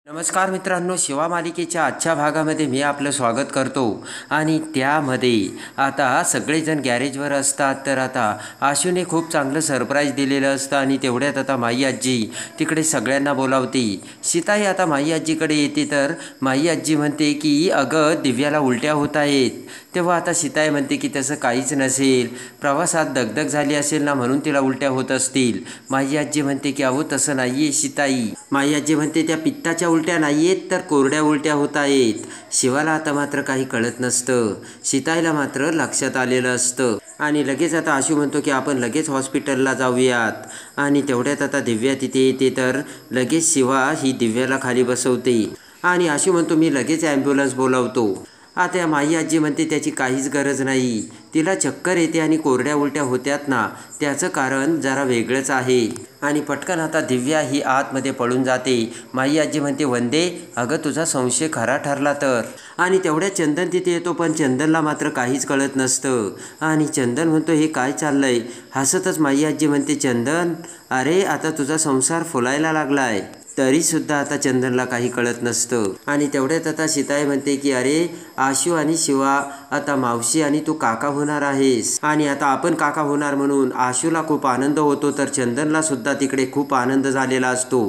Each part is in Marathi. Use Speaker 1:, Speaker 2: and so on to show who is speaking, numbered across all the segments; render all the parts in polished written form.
Speaker 1: नमस्कार मित्रांनो, शिवा मालिकेच्या आजच्या भागामध्ये मी आपलं स्वागत करतो. आणि त्यामध्ये आता सगळेजण गॅरेजवर असतात. तर आता आशूने खूप चांगलं सरप्राईज दिलेलं असतं आणि तेवढ्यात आता माई आजी तिकडे सगळ्यांना बोलावते. सीताई आता माई आजीकडे येते. तर माई आजी म्हणते की अगं दिव्याला उलट्या होत आहेत. तेव्हा आता सीताई म्हणते की तसं काहीच नसेल, प्रवासात दगदग झाली असेल ना म्हणून तिला उलट्या होत असतील. माई आजी म्हणते की अहो तसं नाही आहे सीताई. माई आजी म्हणते त्या पित्ताच्या उलट्या नाही आहेत तर कोरड्या उलट्या होत आहेत. शिवाला आता मात्र काही कळत नसतं. सीताईला मात्र लक्षात आलेलं असतं. आणि लगेच आता आशू म्हणतो की आपण लगेच हॉस्पिटलला जाऊयात. आणि तेवढ्यात आता दिव्या तिथे येते. तर लगेच शिवा ही दिव्याला खाली बसवते आणि आशू म्हणतो मी लगेच ॲम्ब्युलन्स बोलावतो. आता माई आजी म्हणते त्याची काहीच गरज नाही, तिला चक्कर येते आणि कोरड्या उलट्या होत्यात ना त्याचं कारण जरा वेगळंच आहे. आणि पटकन आता दिव्या ही आतमध्ये पळून जाते. माई आजी म्हणते वंदे अगं तुझा संशय खरा ठरला तर. आणि तेवढ्या चंदन तिथे येतो. पण चंदनला मात्र काहीच कळत नसतं. आणि चंदन म्हणतो हे काय चाललंय. हसतच माई आजी म्हणते चंदन अरे आता तुझा संसार फुलायला लागलाय. तरीसुद्धा आता चंदनला काही कळत नसतं. आणि तेवढ्यात आता सीताई म्हणते की अरे आशू आणि शिवा आता मावशी आणि तू काका होणार आहेस. आणि आता आपण काका होणार म्हणून आशूला खूप आनंद होतो. तर चंदनला सुद्धा तिकडे खूप आनंद झालेला असतो.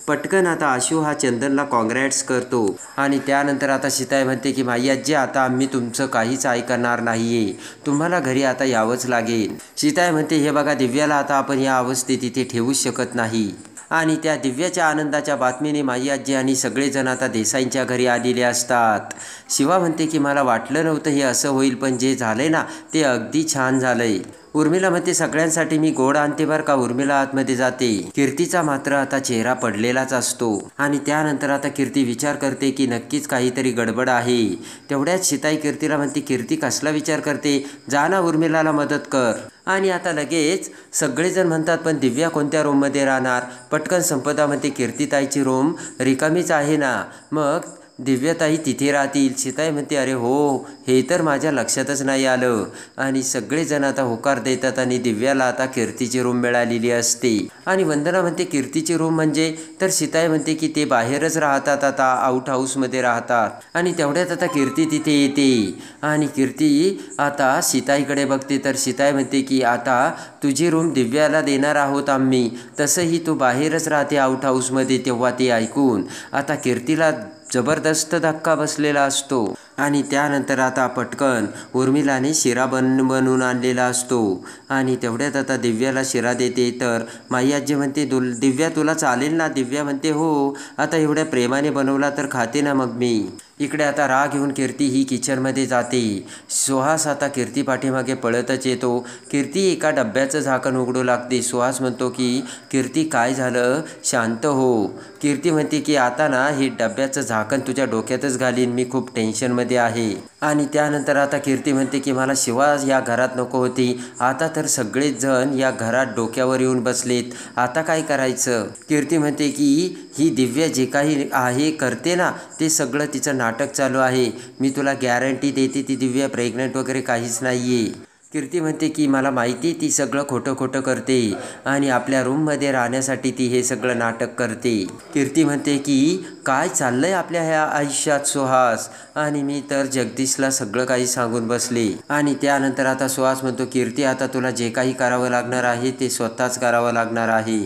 Speaker 1: पटकन आता आशू हा चंदनला कॉंग्रॅट्स करतो. आणि त्यानंतर आता सीताई म्हणते की माई आजी आता आम्ही तुमचं काहीच ऐकणार नाहीये, तुम्हाला घरी आता यावंच लागेल. सीताई म्हणते हे बघा दिव्याला आता आपण या अवस्थेत इथे ठेवूच शकत नाही. आणि त्या दिव्याच्या आनंदाच्या बातमीने माई आजी आणि सगळेजण आता देसाईंच्या घरी आलेले असतात. शिवा म्हणते की मला वाटलं नव्हतं हे असं होईल, पण जे झालंय ना ते अगदी छान झालंय. उर्मिला म्हणते सगळ्यांसाठी मी गोड आणते बरं का. उर्मिला आतमध्ये जाते. कीर्तीचा मात्र आता चेहरा पडलेलाच असतो. आणि त्यानंतर आता कीर्ती विचार करते की नक्कीच काहीतरी गडबड आहे. तेवढ्याच सीताई कीर्तीला म्हणते कीर्ती कसला विचार करते, जा ना उर्मिलाला मदत कर. आणि आता लगेच सगळेजण म्हणतात पण दिव्या कोणत्या रूममध्ये राहणार. पटकन संपदा म्हणते कीर्तीताईची रूम रिकामीच आहे ना, मग दिव्याताई तिथे राहतील. सीताई म्हणते अरे हो, हे तर माझ्या लक्षातच नाही आलं. आणि सगळेजण आता होकार देतात आणि दिव्याला आता कीर्तीची रूम मिळालेली असते. आणि वंदना म्हणते कीर्तीची रूम म्हणजे. तर सीताई म्हणते की ते बाहेरच राहतात, आता आउट हाऊसमध्ये राहतात. आणि तेवढ्यात आता कीर्ती तिथे येते. आणि कीर्ती आता सीताईकडे बघते. तर सीताई म्हणते की आता तुझी रूम दिव्याला देणार आहोत आम्ही, तसंही तू बाहेरच राहते आउट हाऊसमध्ये. तेव्हा ते ऐकून आता कीर्तीला जबरदस्त धक्का बसलेला असतो. आणि त्यानंतर आता पटकन उर्मिलाने शिरा बनवून आणलेला असतो. आणि तेवढ्यात आता दिव्याला शिरा देते. तर माई आजी म्हणते दिव्या तुला चालेल ना. दिव्या म्हणते हो, आता एवढ्या प्रेमाने बनवला तर खाते ना मग मी. इकडे आता राग घेऊन कीर्ती ही किचनमध्ये जाते. सुहास आता कीर्ती पाठीमागे पळतच येतो. कीर्ती एका डब्याचं झाकण उघडू लागते. सुहास म्हणतो की कीर्ती काय झालं, शांत हो. कीर्ती म्हणते की आता ना हे डब्याचं झाकण तुझ्या डोक्यातच घालीन, मी खूप टेन्शनमध्ये आहे. आणि त्यानंतर आता कीर्ती म्हणते की मला शिवा या घरात नको होती, आता तर सगळेच जण या घरात डोक्यावर येऊन बसलेत, आता काय करायचं. कीर्ती म्हणते की ही दिव्या जे काही आहे करते ना ते सगळं तिचं नाटक चालू आहे. मी तुला गॅरंटी देते ती दिव्या प्रेग्नंट वगैरे काहीच नाही आहे. कीर्ती म्हणते की मला माहिती ती सगळं खोटं खोटं करते आणि आपल्या रूममध्ये राहण्यासाठी ती हे सगळं नाटक करते. कीर्ती म्हणते की काय चाललंय आपल्या ह्या आयुष्यात सुहास, आणि मी तर जगदीशला सगळं काही सांगून बसले. आणि त्यानंतर आता सुहास म्हणतो कीर्ती आता तुला जे काही करावं लागणार आहे ते स्वतःच करावं लागणार आहे.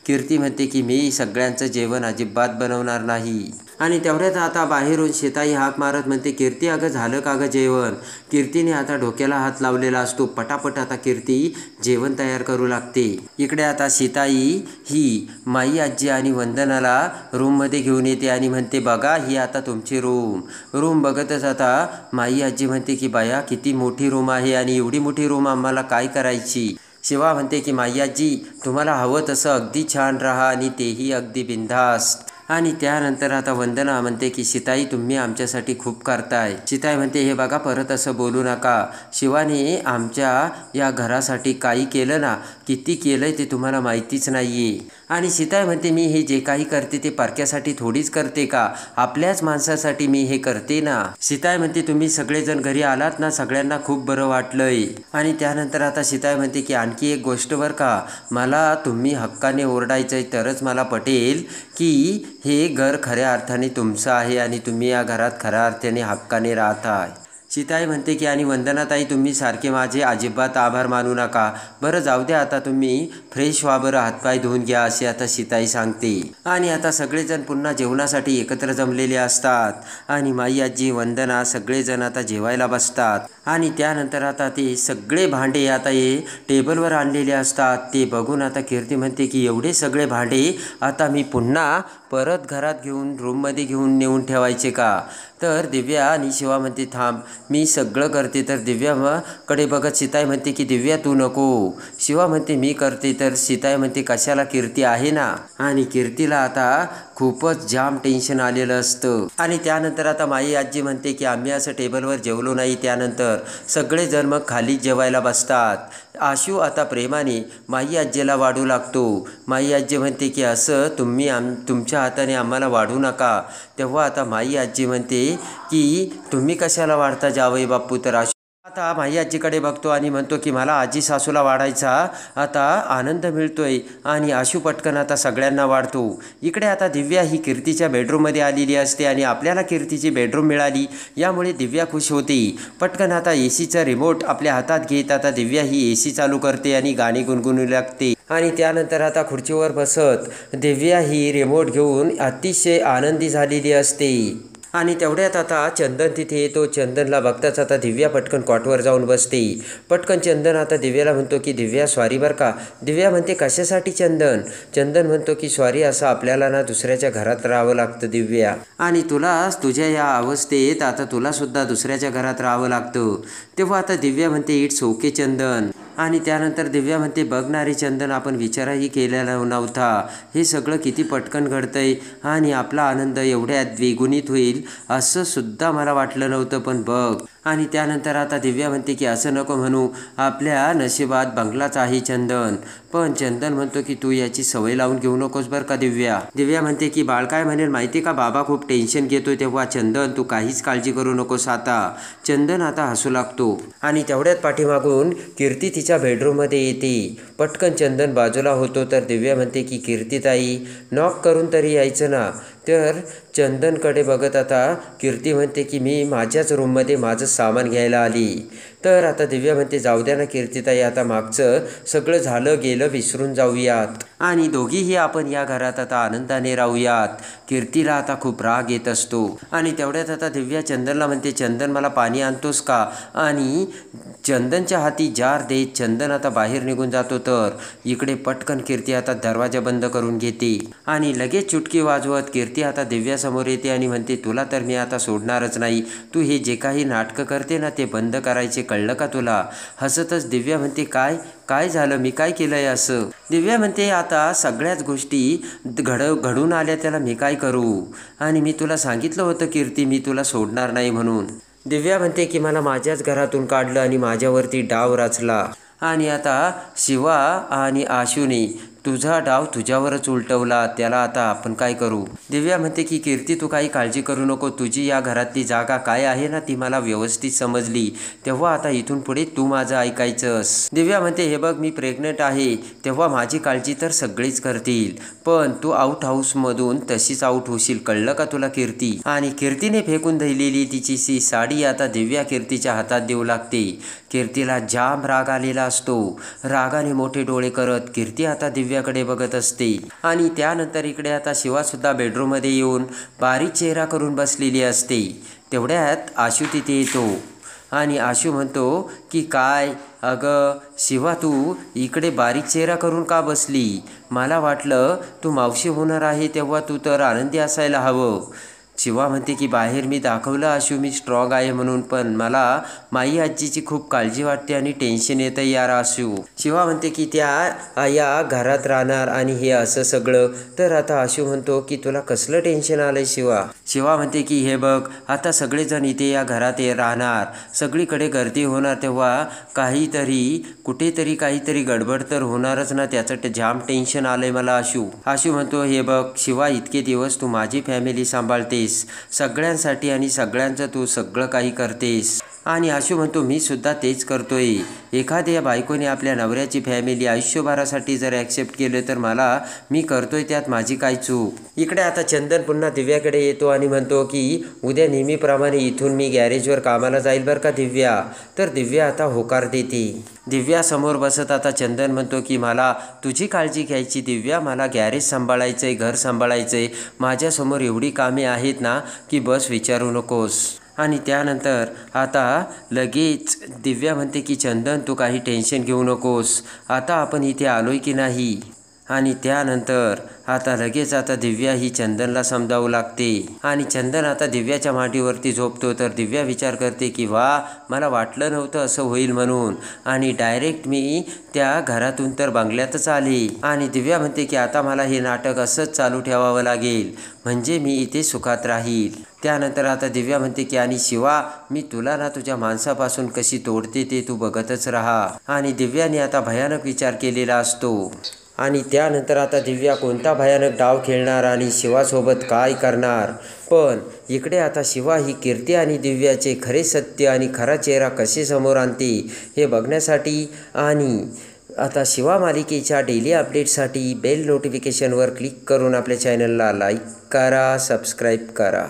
Speaker 1: कीर्ती म्हणते की मी सगळ्यांचं जेवण अजिबात बनवणार नाही. आणि तेवढ्यात आता बाहेरून सीताई हाक मारत म्हणते कीर्ती अगं झालं का गं जेवण. कीर्तीने आता डोक्याला हात लावलेला असतो. पटापट आता कीर्ती जेवण तयार करू लागते. इकडे आता सीताई ही माई आजी आणि वंदनाला रूममध्ये घेऊन येते आणि म्हणते बघा ही आता तुमची रूम बघतच आता माई आजी म्हणते की बाया किती मोठी रूम आहे आणि एवढी मोठी रूम आम्हाला काय करायची. शिवा म्हणते की माई आजी तुम्हाला हवं तसं अगदी छान राहा आणि तेही अगदी बिनधास्त. आणि त्यानंतर आता वंदना म्हणते की सीताई तुम्ही आमच्यासाठी खूप करताय. सीताई म्हणते हे बघा परत असं बोलू नका. शिवाने आमच्या या घरासाठी काही केलं ना, किती केलंय ते तुम्हाला माहितीच नाहीये. आणि सीताई म्हणते मी हे जे काही करते ते परक्यासाठी थोडीच करते का, आपल्याच माणसासाठी मी हे करते ना. सीताई म्हणते तुम्ही सगळेजण घरी आलात ना, सगळ्यांना खूप बरं वाटलंय. आणि त्यानंतर आता सीताई म्हणते की आणखी एक गोष्ट बरं का, मला तुम्ही हक्काने ओरडायचंय तरच मला पटेल की हे घर खऱ्या अर्थाने तुमचं आहे आणि तुम्ही या घरात खऱ्या अर्थाने हक्काने राहताय. सीताई म्हणते की आणि वंदनाताई तुम्ही सारखे माझे अजिबात आभार मानू नका, बरं जाऊ द्या आता तुम्ही फ्रेश व्हा, बरं हातपाय धुवून घ्या असे आता सीताई सांगते. आणि आता सगळेजण पुन्हा जेवणासाठी एकत्र जमलेले असतात आणि माई आजी वंदना सगळेजण आता जेवायला बसतात. आणि त्यानंतर आता ते सगळे भांडे आता हे टेबलवर आणलेले असतात. ते बघून आता कीर्ती म्हणते की एवढे सगळे भांडे आता मी पुन्हा परत घरात घेऊन रूममध्ये घेऊन नेऊन ठेवायचे का. तर दिव्या आणि शिवा म्हणते थांब मी सगळं करते. तर दिव्या कडे बघत सीताई म्हणते की दिव्या तू नको. शिवा म्हणते मी करते. तर सीताई म्हणते कशाला, कीर्ती आहे ना. आणि कीर्तीला आता खूपच जाम टेन्शन आलेलं असतं. आणि त्यानंतर आता माई आजी म्हणते की आम्ही असं टेबलवर जेवलो नाही. त्यानंतर सगळेजण मग खाली जेवायला बसतात. आशू आता प्रेमाने माई आजीला वाढू लागतो. माई आजी म्हणते की असं तुम्ही तुमच्या हाताने आम्हाला वाढू नका. तेव्हा आता माई आजी म्हणते की तुम्ही कशाला वाढता जावई बापू. तर आशू आता माई आजीकडे बघतो आणि म्हणतो की मला आजी सासूला वाढायचा आता आनंद मिळतोय. आणि आशू पटकन आता सगळ्यांना वाढतो. इकडे आता दिव्या ही कीर्तीच्या बेडरूममध्ये आलेली असते आणि आपल्याला कीर्तीची बेडरूम मिळाली यामुळे दिव्या खुश होते. पटकन आता एसीचा रिमोट आपल्या हातात घेत आता दिव्या ही एसी चालू करते आणि गाणी गुणगुणू लागते. आणि त्यानंतर आता खुर्चीवर बसत दिव्या ही रिमोट घेऊन अतिशय आनंदी झालेली असते. आणि तेवढ्यात आता चंदन तिथे येतो. चंदनला बघताच आता दिव्या पटकन कॉटवर जाऊन बसते. पटकन चंदन आता दिव्याला म्हणतो की दिव्या सॉरी बरं का. दिव्या म्हणते कशासाठी चंदन. चंदन म्हणतो की सॉरी, असं आपल्याला ना दुसऱ्याच्या घरात राहावं लागतं दिव्या. आणि तुझ्या या अवस्थेत आता तुलासुद्धा दुसऱ्याच्या घरात राहावं लागतं. तेव्हा आता दिव्या म्हणते इट्स ओके चंदन. आणि त्यानंतर दिव्या म्हणते बघणारे चंदन आपण विचारही केलेला नव्हता. हे सगळं किती पटकन घडतंय आणि आपला आनंद एवढ्यात द्विगुणित होईल असं सुद्धा मला वाटलं नव्हतं, पण बघ. आणि त्यानंतर आता दिव्या म्हणते की असं नको म्हणू, आपल्या नशिबात बंगलाच आहे चंदन. पण चंदन म्हणतो की तू याची सवय लावून घेऊ नकोस बरं का दिव्या. दिव्या म्हणते की बाळ काय म्हणेल माहिती का, बाबा खूप टेन्शन घेतोय. तेव्हा चंदन तू काहीच काळजी करू नकोस आता. चंदन आता हसू लागतो. आणि तेवढ्यात पाठीमागून कीर्ती तिच्या बेडरूममध्ये येते. पटकन चंदन बाजूला होतो. तर दिव्या म्हणते की कीर्तीताई नॉक करून तरी यायचं ना. तर चंदनकडे बघत आता कीर्ती म्हणते की मी माझ्याच रूममध्ये माझं सामान घ्यायला आली. तर आता दिव्या म्हणते जाऊ द्या ना कीर्तीताई, आता मागचं सगळं झालं गेलं विसरून जाऊयात आणि दोघीही आपण या घरात आता आनंदाने राहूयात. कीर्तीला आता खूप राग येत असतो. आणि तेवढ्यात आता दिव्या चंदनला म्हणते चंदन मला पाणी आणतोस का. आणि चंदनच्या हाती जार देत चंदन आता बाहेर निघून जातो. तर इकडे पटकन कीर्ती आता दरवाजा बंद करून घेते आणि लगेच चुटकी वाजवत कीर्ती आता दिव्यासमोर येते आणि म्हणते तुला तर मी आता सोडणारच नाही. तू हे जे काही नाटकं करते ना ते बंद करायचे, कळलं का तुला. हसतच दिव्या म्हणते काय झालं, मी काय केलंय असं. दिव्या म्हणते आता सगळ्याच गोष्टी घडून आल्या, त्याला मी काय करू. आणि मी तुला सांगितलं होतं कीर्ती मी तुला सोडणार नाही म्हणून. दिव्या म्हणते की मला माझ्याच घरातून काढलं आणि माझ्यावरती डाव रचला. आणि आता शिवा आणि आशूने तुझा डाव तुझ्यावरच उलटवला, त्याला आता आपण काय करू. दिव्या म्हणते की कीर्ती तू काही काळजी करू नको, तुझी या घरातली जागा काय आहे ना ती मला व्यवस्थित समजली. तेव्हा आता इथून पुढे तू माझं ऐकायचंस. दिव्या म्हणते हे बघ मी प्रेग्नंट आहे, तेव्हा माझी काळजी तर सगळीच करतील, पण तू आउट हाऊसमधून तशीच आउट होशील, कळलं का तुला कीर्ती. आणि कीर्तीने फेकून दिलेली तिची सी साडी आता दिव्या कीर्तीच्या हातात देऊ लागते. कीर्तीला जाम राग आलेला असतो. रागाने मोठे डोळे करत कीर्ती आता दिव्याकडे बघत असते. आणि त्यानंतर इकडे आता शिवासुद्धा बेडरूममध्ये येऊन बारीक चेहरा करून बसलेली असते. तेवढ्यात आशू तिथे येतो आणि आशू म्हणतो की काय अगं शिवा तू इकडे बारीक चेहरा करून का बसली. मला वाटलं तू मावशी होणार आहे तेव्हा तू तर आनंदी असायला हवं. शिवा म्हणते की बाहेर मी दाखवलं आशू मी स्ट्रॉंग आहे म्हणून, पण मला माई आजीची खूप काळजी वाटते आणि टेन्शन येतं यार आशू. शिवा म्हणते की त्या या घरात राहणार आणि हे असं सगळं. तर आता आशू म्हणतो की तुला कसलं टेन्शन आलंय शिवा. शिवा म्हणते की हे बघ आता सगळेजण इथे या घरात राहणार, सगळीकडे गर्दी होणार, तेव्हा कुठेतरी काहीतरी गडबड तर होणारच ना, त्याचं जाम टेन्शन आलंय मला आशू. आशू म्हणतो हे बघ शिवा इतके दिवस तू माझी फॅमिली सांभाळतेस सगळ्यांसाठी आणि सगळ्यांचं तू सगळं काही करतेस. आणि आशू म्हणतो मी सुद्धा तेच करतोय. एखाद्या बायकोने आपल्या नवऱ्याची फॅमिली आयुष्यभरासाठी जर ॲक्सेप्ट केलं तर मी करतोय त्यात माझी काय चूक. इकडे आता चंदन पुन्हा दिव्याकडे येतो आणि म्हणतो की उद्या नेहमीप्रमाणे इथून मी गॅरेजवर कामाला जाईल बरं का दिव्या. तर दिव्या आता होकार देते. दिव्या समोर बसत आता चंदन म्हणतो की मला तुझी काळजी घ्यायची दिव्या, मला गॅरेज सांभाळायचं आहे, घर सांभाळायचं आहे, माझ्यासमोर एवढी कामे आहेत ना की बस विचारू नकोस. आणि त्यानंतर आता लगेच दिव्या म्हणते की चंदन तू काही टेन्शन घेऊ नकोस, आता आपण इथे आलोय की नाही. आणि त्यानंतर आता लगेच आता दिव्या ही चंदनला समजावू लागते आणि चंदन आता दिव्याच्या मांडीवरती झोपतो. तर दिव्या विचार करते की वा मला वाटलं नव्हतं असं होईल म्हणून, आणि डायरेक्ट मी त्या घरातून तर बंगल्यातच आले. आणि दिव्या म्हणते की आता मला हे नाटक असंच चालू ठेवावं लागेल म्हणजे मी इथे सुखात राहील. त्यानंतर आता दिव्या म्हणते की आणि शिवा मी तुला ना तुझ्या माणसापासून कशी तोडते ते तू बघतच राहा. आणि दिव्याने आता भयानक विचार केलेला असतो. आणि त्यानंतर आता दिव्या कोणता भयानक डाव खेळणार आणि शिवासोबत काय करणार. पण इकडे आता शिवा ही कीर्ती आणि दिव्याचे खरे सत्य आणि खरा चेहरा कसे समोर आणते हे बघण्यासाठी आणि आता शिवा मालिकेच्या डेली अपडेटसाठी बेल नोटिफिकेशनवर क्लिक करून आपल्या चॅनलला लाईक करा, सबस्क्राईब करा.